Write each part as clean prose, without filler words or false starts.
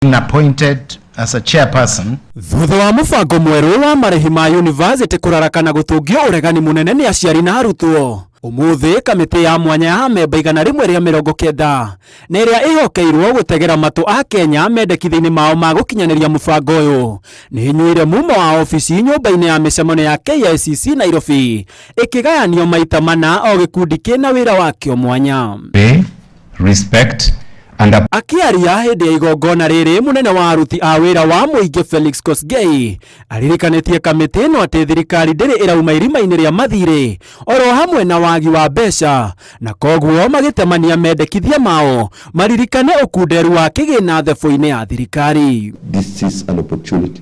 being appointed as a chairperson. Thutha wa mubango mweru wa marihi ma university kurarakana gutungio uregani munene ni aciari na arutwo. Umuthi kamiti ya mwanya ya memba 190 na iria ihokeirwo gutegera matu a Kenya mendekithini mao ma gukinyaniria mubango uyu ni nyuire mumo wa ofisi nyumba-ini ya micemano ya KICC Nairobi ikigayanio maita mana o gikundi kina wira wakio mwanya. Respect akiaria hindi ya igongona riri munene wa aruti a wira wa muingi Felix Kosgei aririkanitie kamiti no ati thirikari ndiri irauma irima-ini ria mathire oro hamwe na wagi wa mbeca na koguo magitemania mendekithia mao maririkane ukunderu wa kigina thebo-ini ya thirikari. This is an opportunity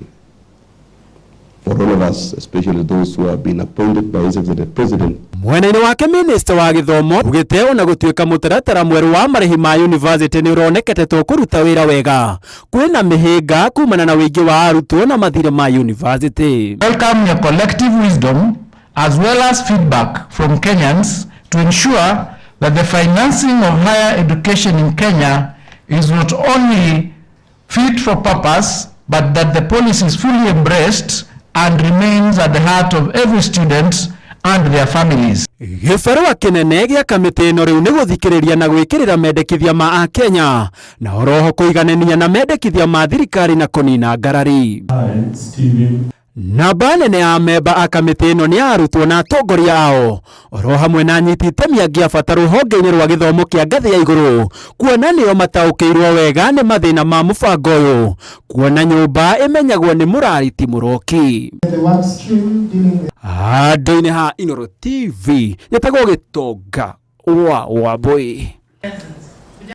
for all of us, especially those who have been appointed by His Excellency President. Mwena-ini wake Minister wa Githomo ugite ona gutuika mutaratara mweru wa marihi ma university ni uronekete to kuruta wira wega kwina mihinga kumana na wingi wa arutwo na mathire ma university. Welcome your collective wisdom as well as feedback from Kenyans to ensure that the financing of higher education in Kenya is not only fit for purpose but that the policy is fully embraced and remains at the heart of every student and their families. Gibarua kinene gia kamiti ino riu ni guthikiriria na gwikirira mendekithia ma a Kenya na oroho kuiganania na mendekithia ma thirikari na kunina ngarari. Namba nene ya memba a kamiti ino ni arutwo na atongoria ao oro hamwe na anyiti itemi angĩ a bata rũhonge-inĩ rwa gĩthomo kĩa ngathĩ ya igũrũ kuona nĩo mataũkĩirwo wega nĩ mathĩna ma mũbango ũyũ kuona nyũmba ĩmenyagwo nĩ mũrariti mũroki. Handũ-inĩ ha Inooro TV nĩtagwo Gĩtonga wa Wambũi.